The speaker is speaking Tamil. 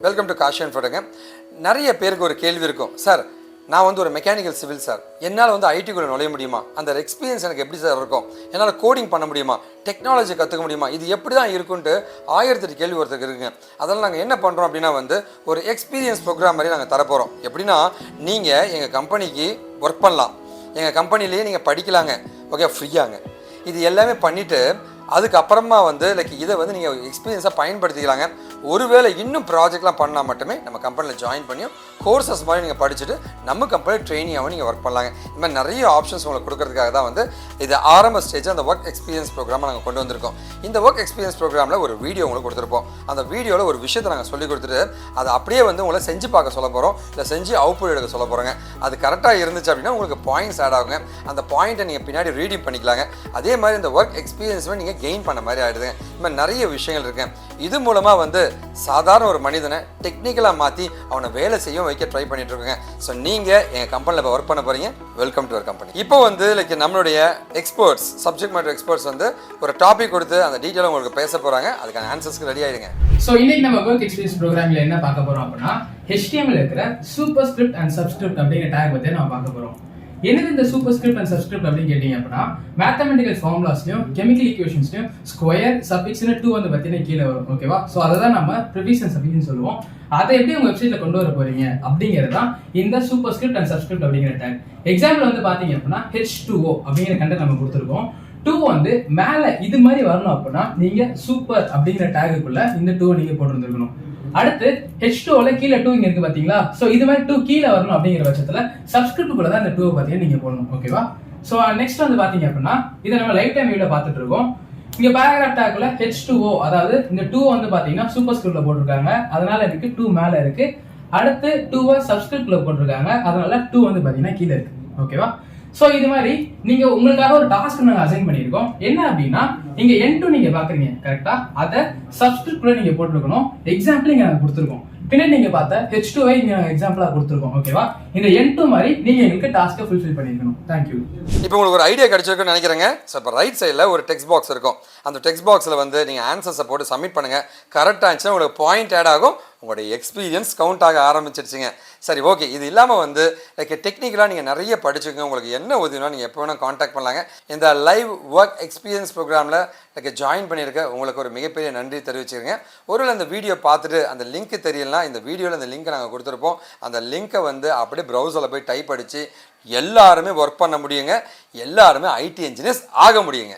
Welcome to Gaussian ஃபோட்டோங்க. நிறைய பேருக்கு ஒரு கேள்வி இருக்கும், சார் நான் வந்து ஒரு மெக்கானிக்கல் சிவில் சார், என்னால் வந்து ஐடிக்குள்ளே நுழைய முடியுமா, அந்த எக்ஸ்பீரியன்ஸ் எனக்கு எப்படி சார் இருக்கும், என்னால் கோடிங் பண்ண முடியுமா, டெக்னாலஜி கற்றுக்க முடியுமா, இது எப்படி தான் இருக்குன்ட்டு 1008 கேள்வி ஒருத்தருக்கு இருக்குங்க. அதெல்லாம் நாங்கள் என்ன பண்ணுறோம் அப்படின்னா வந்து ஒரு எக்ஸ்பீரியன்ஸ் ப்ரோக்ராம் மாதிரி நாங்கள் தரப்போகிறோம். எப்படின்னா நீங்கள் எங்கள் கம்பெனிக்கு ஒர்க் பண்ணலாம், எங்கள் கம்பெனிலேயே நீங்கள் படிக்கலாங்க, ஓகே, ஃப்ரீயாங்க. இது எல்லாமே பண்ணிவிட்டு அதுக்கப்புறமா வந்து இதை வந்து நீங்கள் எக்ஸ்பீரியன்ஸாக பயன்படுத்திக்கலாங்க. ஒருவேளை இன்னும் ப்ராஜெக்ட்லாம் பண்ணால் மட்டுமே நம்ம கம்பெனியில் ஜாயின் பண்ணியும் கோர்சஸ் மாதிரி நீங்கள் படிச்சுட்டு நம்ம கம்பெனியில் ட்ரெயினியாகவும் நீங்கள் ஒர்க் பண்ணலாங்க. இந்த மாதிரி நிறைய ஆப்ஷன்ஸ் உங்களுக்கு கொடுக்கறதுக்காக தான் வந்து இது ஆரம்ப ஸ்டேஜ் அந்த ஒர்க் எக்ஸ்பீரியன்ஸ் ப்ரோக்ராமை நாங்கள் கொண்டு வந்திருக்கோம். இந்த ஒர்க் எக்ஸ்பீரியன்ஸ் ப்ரோக்ராமில் ஒரு வீடியோ உங்களுக்கு கொடுத்துருப்போம். அந்த வீடியோவில் ஒரு விஷயத்தை நாங்கள் சொல்லி கொடுத்துட்டு அதை அப்படியே வந்து உங்களை செஞ்சு பார்க்க சொல்ல போகிறோம், இல்லை செஞ்சு அவுட்புட் எடுக்க சொல்ல போகிறோங்க. அது கரெக்டாக இருந்துச்சு அப்படின்னா உங்களுக்கு பாயிண்ட்ஸ் ஆட் ஆகுங்க. அந்த பாயிண்ட்டை நீங்கள் பின்னாடி ரீடிங் பண்ணிக்கலாங்க. அதே மாதிரி இந்த ஒர்க் எக்ஸ்பீரியன்ஸுமே நீங்கள் கெயின் பண்ண மாதிரி ஆகிடுதுங்க. இந்த மாதிரி நிறைய விஷயங்கள் இருக்குங்க. இது மூலமாக வந்து சாதாரண ஒரு மனிதனை டெக்னிக்கலாக மாற்றி அவனை வேலை செய்ய வைக்க ட்ரை பண்ணிட்டு இருக்கோங்க. ஸோ நீங்கள் எங்கள் கம்பெனியில் இப்போ ஒர்க் பண்ண போகிறீங்க, வெல்கம் டு அவர் கம்பெனி. இப்போ வந்து நம்மளுடைய எக்ஸ்பர்ட்ஸ், சப்ஜெக்ட் மேட்டர் எக்ஸ்பர்ட்ஸ் வந்து ஒரு டாபிக் கொடுத்து அந்த டீட்டெயிலாக உங்களுக்கு பேச போகிறாங்க. அதுக்கான ஆன்சர்ஸ்க்கு ரெடி ஆகிடுங்க. ஸோ இன்னைக்கு நம்ம ஒர்க் எக்ஸ்பீரியன்ஸ் ப்ரோக்ராமில் என்ன பார்க்க போகிறோம் அப்படின்னா HTML இருக்கிற சூப்பர் ஸ்கிரிப்ட் அண்ட் சப்ஸ்கிரிப்ட் அப்படிங்கிற டேக் பற்றி நம்ம பார்க்க போகிறோம். என்னது இந்த சூப்பர் ஸ்கிரிப்ட் அண்ட் சப்ஸ்கிரிப்ட் அப்படின்னு கேட்டீங்க அப்படின்னா மேத்தமெட்டிக்கல் ஃபார்முலாஸ்லையும் கெமிக்கல் ஈக்குவேஷன்ஸ்லையும் ஸ்கொயர் சஃபிக்ஸ்னு 2 வந்து பார்த்தீங்கன்னா கீழே வரும், ஓகேவா? ஸோ அதை தான் நம்ம ப்ரிஃபிக்ஸ் அண்ட் சஃபிக்ஸ்னு சொல்லுவோம். அதை எப்படி உங்க வெப்சைட்ல கொண்டு வர போறீங்க அப்படிங்கிறது தான் இந்த சூப்பர் ஸ்கிரிப்ட் அண்ட் சப்ஸ்கிரிப்ட் அப்படிங்கிற டேக். எக்ஸாம்பிள் வந்து பாத்தீங்க அப்படின்னா H2O அப்படிங்கிற கண்டென்ட் நம்ம கொடுத்துருக்கோம். 2 வந்து மேல இது மாதிரி வரணும் அப்படின்னா நீங்க சூப்பர் அப்படிங்கிற டேகுக்குள்ள இந்த 2 நீங்க போட்டுருந்துருக்கணும். அடுத்து H2ல கீழே 2 இங்க இருக்கு பாத்தீங்களா? சோ இது மாதிரி 2 கீழே வரணும் அப்படிங்கிற பட்சத்துல சப்ஸ்கிரிப்டுக்குள்ள தான் இந்த 2 பாத்தீங்கன்னா நீங்க போடணும், ஓகேவா? சோ நெக்ஸ்ட் வந்து பாத்தீங்க அப்படின்னா இதை நம்ம லைஃப் டைம் வியூல பாத்துட்டு இருக்கோம். இங்க பேராகிராஃப் டேக்ல H2O, அதாவது இந்த 2 வந்து பாத்தீங்கன்னா சூப்பர் ஸ்கிரிப்ட்ல போட்டிருக்காங்க, அதனால இருக்கு 2 மேல இருக்கு. அடுத்து 2 சப்ஸ்கிரிப்ட்ல போட்டிருக்காங்க, அதனால 2 வந்து பாத்தீங்கன்னா கீழே இருக்கு, ஓகேவா? சோ இது மாதிரி நீங்க உங்களுக்காக ஒரு டாஸ்க் நாங்க அசைன் பண்ணிருக்கோம். என்ன அப்படின்னா நீங்க N2 நீங்க பாக்குறீங்க கரெக்டா, அத சப்ஸ்கிரிப்ட்ல நீங்க போட்டுருக்கணும். எக்ஸாம்பிள் இங்க நாங்க கொடுத்துருக்கோம். பின்னாடி நீங்க பார்த்த H2ஐ இங்க எக்ஸாம்பிளா கொடுத்துருக்கோம், ஓகேவா? இந்த N2 மாதிரி நீங்க எங்களுக்கு டாஸ்க்கை ஃபுல்ஃபில் பண்ணிருக்கணும். தேங்க்யூ. இப்போ உங்களுக்கு ஒரு ஐடியா கிடைச்சிருக்குன்னு நினைக்கிறேங்க. ஸோ இப்போ ரைட் சைடில் ஒரு டெக்ஸ்ட் பாக்ஸ் இருக்கும். அந்த டெக்ஸ்ட் பாக்ஸில் வந்து நீங்கள் ஆன்சர்ஸை போட்டு சப்மிட் பண்ணுங்கள். கரெக்டாக இருந்துச்சுன்னா உங்களுக்கு பாயிண்ட் ஆட் ஆகும், உங்களுடைய எக்ஸ்பீரியன்ஸ் கவுண்ட் ஆக ஆரம்பிச்சிருச்சுங்க. சரி, ஓகே. இது இல்லாமல் வந்து டெக்னிக்கலாக நீங்கள் நிறைய படிச்சுக்கோங்க. உங்களுக்கு என்ன உதவினா நீங்கள் எப்போ வேணால் காண்டாக்ட் பண்ணலாங்க. இந்த லைவ் ஒர்க் எக்ஸ்பீரியன்ஸ் ப்ரோக்ராமில் ஜாயின் பண்ணியிருக்க உங்களுக்கு ஒரு மிகப்பெரிய நன்றி தெரிவிச்சுருங்க. ஒருவேளை அந்த வீடியோ பார்த்துட்டு அந்த லிங்க் தெரியலனா இந்த வீடியோவில் அந்த லிங்க்கை நாங்கள் கொடுத்துருப்போம். அந்த லிங்க்கை வந்து அப்படியே ப்ரௌசரில் போய் டைப் அடித்து எல்லாருமே ஒர்க் பண்ண முடியுங்க. எல்லாருமே ஐடி இன்ஜினியர்ஸ் ஆக முடியுங்க.